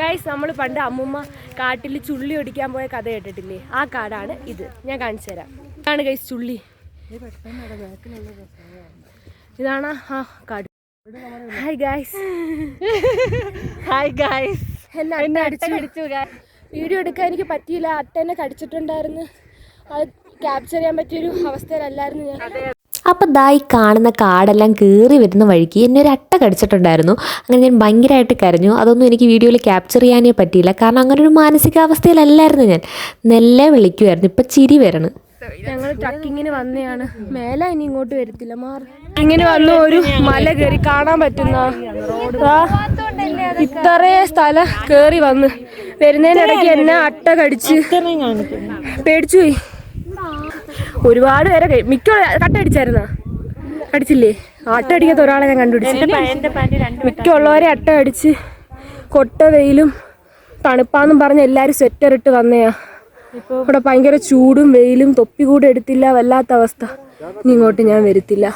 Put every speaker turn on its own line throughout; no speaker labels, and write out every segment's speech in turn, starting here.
Guys, നമ്മൾ പണ്ട് അമ്മുമ്മ കാട്ടിൽ ചുള്ളി ഒടിക്കാൻ പോയ കഥ കേട്ടിട്ടില്ലേ? ആ കാടാണ് ഇത്. ഞാൻ കാണിച്ചു തരാം. ഇതാണ് ഗൈസ് ചുള്ളി. ഇതാണ് ആ കാട്. Hi guys. Hi guys. എന്നെ അടിച്ചു. വീഡിയോ എടുക്കാൻ എനിക്ക് പറ്റിയില്ല. അട്ടേനെ കടിച്ചിട്ടുണ്ടായിരുന്നു. അത് ക്യാപ്ചർ ചെയ്യാൻ പറ്റിയൊരു അവസ്ഥയിലല്ലായിരുന്നു ഞാൻ.
അപ്പം ഈ കാണുന്ന കാടെല്ലാം കയറി വരുന്ന വഴിക്ക് എന്നെ ഒരു അട്ട കടിച്ചിട്ടുണ്ടായിരുന്നു. അങ്ങനെ ഞാൻ ഭയങ്കരമായിട്ട് കരഞ്ഞു. അതൊന്നും എനിക്ക് വീഡിയോയിൽ ക്യാപ്ചർ ചെയ്യാനേ പറ്റിയില്ല. കാരണം അങ്ങനെ ഒരു മാനസികാവസ്ഥയിലല്ലായിരുന്നു ഞാൻ. നെല്ലെ വിളിക്കുമായിരുന്നു. ഇപ്പം ചിരി വരണം.
ഞങ്ങൾ ട്രക്കിങ്ങിന് വന്നെയാണ്. മേലെ ഇനി ഇങ്ങോട്ട് വരത്തില്ല. ഇങ്ങനെ വന്നു ഒരു മല കയറി കാണാൻ പറ്റുന്ന ഇത്രേ സ്ഥലം കയറി വന്ന് വരുന്നതിനിടയ്ക്ക് എന്നെ അട്ട കടിച്ച് പേടിച്ചു പോയി. ഒരുപാട് പേരെ മിക്ക കട്ടടിച്ചായിരുന്ന അടിച്ചില്ലേ? അട്ട അടിക്കാത്ത ഒരാളെ ഞാൻ കണ്ടുപിടിച്ചു. മിക്കുള്ളവരെ അട്ട അടിച്ച് കൊട്ട വെയിലും തണുപ്പാന്നും പറഞ്ഞ് എല്ലാവരും സ്വെറ്റർ ഇട്ട് വന്നയാ. ഇവിടെ ഭയങ്കര ചൂടും വെയിലും. തൊപ്പി കൂടെ എടുത്തില്ല. വല്ലാത്ത അവസ്ഥ. ഇനി ഇങ്ങോട്ട് ഞാൻ വരത്തില്ല.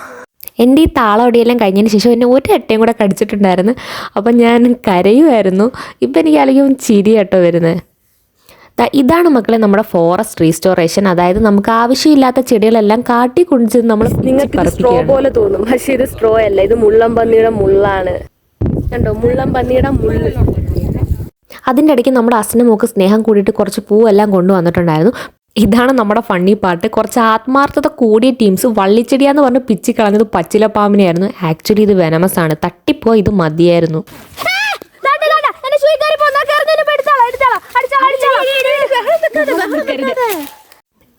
എൻ്റെ ഈ താളമടിയെല്ലാം കഴിഞ്ഞതിന് ശേഷം എന്നെ ഒരു അട്ടയും കൂടെ കടിച്ചിട്ടുണ്ടായിരുന്നു. അപ്പം ഞാൻ കരയുമായിരുന്നു. ഇപ്പം എനിക്ക് അല്ലെങ്കിൽ ചിരി കേട്ടോ വരുന്നത്. ഇതാണ് മക്കളെ നമ്മുടെ ഫോറസ്റ്റ് റീസ്റ്റോറേഷൻ. അതായത് നമുക്ക് ആവശ്യമില്ലാത്ത ചെടികളെല്ലാം കാട്ടി കുടിച്ച് നമ്മൾ
നിങ്ങൾക്ക് സ്ട്രോ പോലെ തോന്നും, പക്ഷെ ഇത് സ്ട്രോ അല്ല. ഇത് മുള്ളംപന്നിയുടെ മുള്ളാണ്. കണ്ടോ, മുള്ളംപന്നിയുടെ മുള്ള്.
അതിൻ്റെ ഇടയ്ക്ക് നമ്മുടെ അച്ഛനുമൊക്കെ സ്നേഹം കൂടിയിട്ട് കുറച്ച് പൂവെല്ലാം കൊണ്ടുവന്നിട്ടുണ്ടായിരുന്നു. ഇതാണ് നമ്മുടെ ഫണ്ണി പാട്ട്. കുറച്ച് ആത്മാർത്ഥത കൂടിയ ടീംസ് വള്ളിച്ചെടിയാന്ന് പറഞ്ഞ് പിച്ചി കളഞ്ഞത് പച്ചിലപ്പാമ്പിനെയായിരുന്നു. ആക്ച്വലി ഇത് വെനമസ് ആണ്. തട്ടിപ്പോ ഇത് മതിയായിരുന്നു.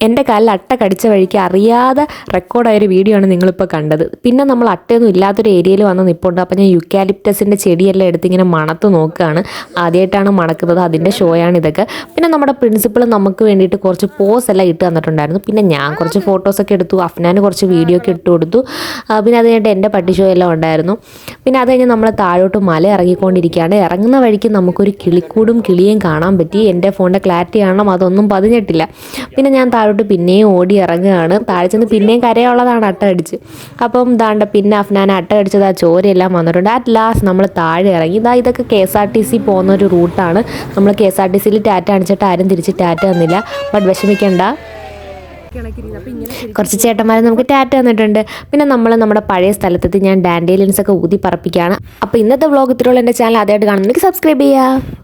എൻ്റെ കാലിൽ അട്ട കടിച്ച വഴിക്ക് അറിയാതെ റെക്കോർഡായൊരു വീഡിയോ ആണ് നിങ്ങളിപ്പോൾ കണ്ടത്. പിന്നെ നമ്മൾ അട്ടയൊന്നും ഇല്ലാത്തൊരു ഏരിയയിൽ വന്ന് നിൽപ്പുണ്ട്. അപ്പോൾ ഞാൻ യുക്കാലിപ്റ്റസിൻ്റെ ചെടിയെല്ലാം എടുത്ത് ഇങ്ങനെ മണത്ത് നോക്കുകയാണ്. ആദ്യമായിട്ടാണ് മണക്കുന്നത്. അതിൻ്റെ ഷോയാണ് ഇതൊക്കെ. പിന്നെ നമ്മുടെ പ്രിൻസിപ്പൾ നമുക്ക് വേണ്ടിയിട്ട് കുറച്ച് പോസ് എല്ലാം ഇട്ട് തന്നിട്ടുണ്ടായിരുന്നു. പിന്നെ ഞാൻ കുറച്ച് ഫോട്ടോസൊക്കെ എടുത്തു. അഫ്നാന് കുറച്ച് വീഡിയോ ഒക്കെ ഇട്ട് കൊടുത്തു. പിന്നെ അത് കഴിഞ്ഞിട്ട് എൻ്റെ പട്ടി ഷോ എല്ലാം ഉണ്ടായിരുന്നു. പിന്നെ അത് കഴിഞ്ഞ് നമ്മൾ താഴോട്ട് മല ഇറങ്ങിക്കൊണ്ടിരിക്കുകയാണ്. ഇറങ്ങുന്ന വഴിക്ക് നമുക്കൊരു കിളിക്കൂടും കിളിയും കാണാൻ പറ്റി. എൻ്റെ ഫോണിൻ്റെ ക്ലാരിറ്റി കാണണം, അതൊന്നും പതിഞ്ഞിട്ടില്ല. പിന്നെ ഞാൻ പിന്നെയും ഓടി ഇറങ്ങുകയാണ്. താഴെ ചെന്ന് പിന്നെയും കരയുള്ളതാണ് അട്ട അടിച്ച്. അപ്പം ദാണ്ട പിന്നെ അഫ്നാൻ അട്ട അടിച്ചത് ആ ചോരയെല്ലാം വന്നിട്ടുണ്ട്. അറ്റ് ലാസ്റ്റ് നമ്മൾ താഴെ ഇറങ്ങി. ഇതൊക്കെ KSRTC പോകുന്ന ഒരു റൂട്ടാണ്. നമ്മൾ KSRTCയിൽ ടാറ്റ അടിച്ചിട്ട് ആരും തിരിച്ച് ടാറ്റ തന്നില്ല. ബട്ട് വിഷമിക്കണ്ട, കുറച്ച് ചേട്ടന്മാരെ നമുക്ക് ടാറ്റ തന്നിട്ടുണ്ട്. പിന്നെ നമ്മൾ നമ്മുടെ പഴയ സ്ഥലത്തെത്തി ഞാൻ ഡാൻഡേലിയൻസ് ഒക്കെ ഊതി പറപ്പിക്കുകയാണ്. അപ്പോൾ ഇന്നത്തെ വ്ളോഗ് ഇത്രയുള്ള എൻ്റെ ചാനൽ ആദ്യമായിട്ട് കാണുന്നെങ്കിൽ സബ്സ്ക്രൈബ് ചെയ്യുക.